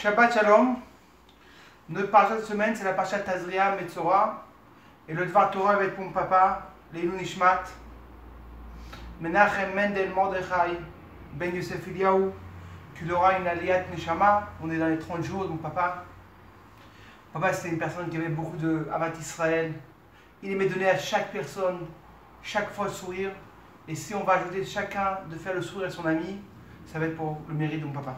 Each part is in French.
Shabbat Shalom. Notre parasha de semaine, c'est la parasha Tazria Metzora. Et le Dvar Torah va être pour mon papa, Leilou Nishmat, Menachem Mendel Mordechai, Ben Yosef Eliaou, qu'il aura une aliyat Neshama. On est dans les 30 jours de mon papa. Mon papa, c'était une personne qui avait beaucoup de Avat Israël. Il aimait donner à chaque personne, chaque fois le sourire. Et si on va ajouter chacun de faire le sourire à son ami, ça va être pour le mérite de mon papa.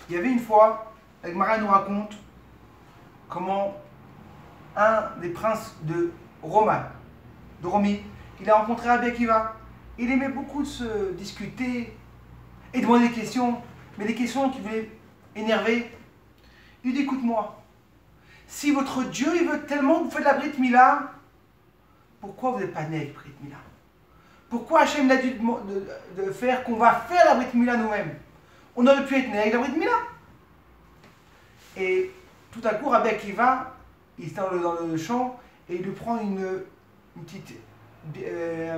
Il y avait une fois, Agmara nous raconte comment un des princes de Romi, il a rencontré Rabbi Akiva. Il aimait beaucoup se discuter et demander des questions, mais des questions qui voulaient énerver. Il dit, écoute-moi, si votre Dieu il veut tellement que vous faites la Brit Mila, pourquoi vous n'êtes pas né avec Brit Mila? Pourquoi Hachem l'a dû de faire qu'on va faire la Brit Mila nous-mêmes? On aurait pu être né avec la Brit Mila. Et tout à coup, Rabbi Akiva, il était dans le champ et il lui prend un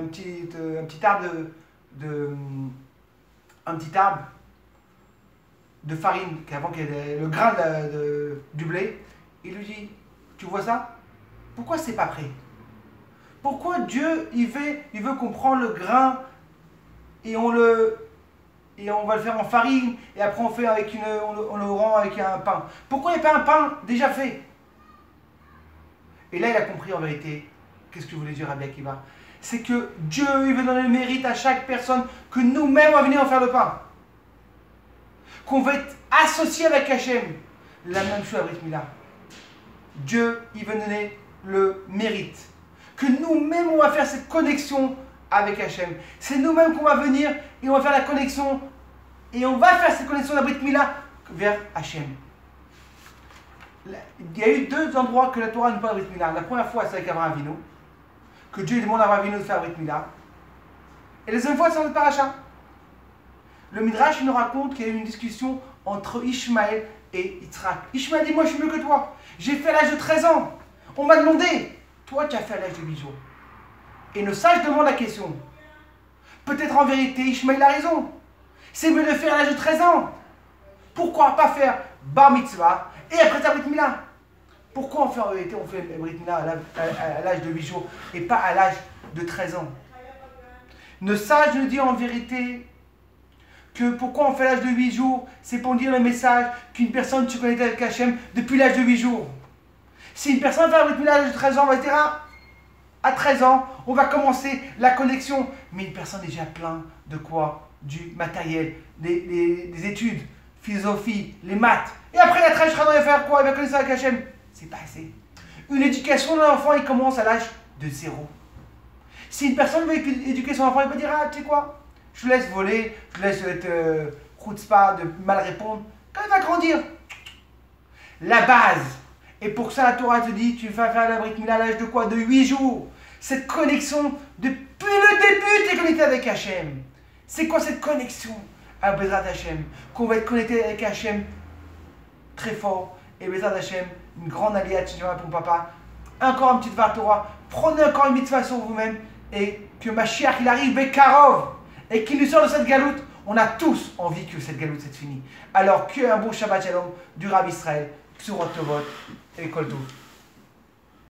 petit arbre de farine, avant qu'il y ait le grain du blé. Il lui dit, tu vois ça? Pourquoi c'est pas prêt? Pourquoi Dieu, il veut qu'on prenne le grain et on va le faire en farine et après on le rend avec un pain? Pourquoi il n'y a pas un pain déjà fait? Et là il a compris en vérité qu'est-ce que voulait dire Rabbi Akiva. C'est que Dieu il veut donner le mérite à chaque personne, que nous-mêmes on va venir en faire le pain. Qu'on va être associé avec Hachem. La même chose à Brit Mila. Dieu il veut donner le mérite. Que nous-mêmes on va faire cette connexion avec Hachem. C'est nous-mêmes qu'on va venir et on va faire la connexion. Et on va faire cette connexion de la Brit Mila vers Hachem. Il y a eu deux endroits que la Torah nous parle de Brit Mila. La première fois, c'est avec Abraham Avinu, que Dieu demande à Abraham Avinu de faire la Brit Mila. Et la deuxième fois, c'est dans le paracha. Le Midrash il nous raconte qu'il y a eu une discussion entre Ishmaël et Yitzhak. Ishmaël dit, moi je suis mieux que toi. J'ai fait à l'âge de 13 ans. On m'a demandé. Toi, tu as fait à l'âge de 8 jours. Et le sage demande la question. Peut-être en vérité, Ishmaël a raison. C'est mieux de faire à l'âge de 13 ans. Pourquoi pas faire Bar Mitzvah et après ta Brit Mila? Pourquoi en vérité on fait Brit Mila à l'âge de 8 jours et pas à l'âge de 13 ans? Le sage nous dit en vérité que pourquoi on fait l'âge de 8 jours, c'est pour dire le message qu'une personne se connecte avec Hachem depuis l'âge de 8 jours. Si une personne fait la Brit Mila à l'âge de 13 ans, on va dire à 13 ans, on va commencer la connexion. Mais une personne déjà plein de quoi? Du matériel, des études, philosophie, les maths. Et après la 13 ans, il va faire quoi? Il va connaître avec Hachem. C'est pas assez. Une éducation de l'enfant, il commence à l'âge de 0. Si une personne veut éduquer son enfant, il peut dire, ah, tu sais quoi? Je le laisse voler, je le laisse être chutzpah, de mal répondre. Quand il va grandir, la base. Et pour ça, la Torah te dit, tu vas faire la Brit Mila à l'âge de quoi? De 8 jours. Cette connexion, depuis le début, tu es connecté avec Hachem. C'est quoi cette connexion à Bezrat Hachem? Qu'on va être connecté avec Hachem très fort. Et Bezrat Hachem, une grande aliyat pour mon papa. Encore un petit Dvar Torah. Prenez encore une mitzvah sur vous-même. Et que Mashiach, il arrive Bekarov. Et qu'il nous sort de cette galoute. On a tous envie que cette galoute soit finie. Alors, que un bon Shabbat Shalom du Rav Israël. Psurot Tovot et Kol Tov.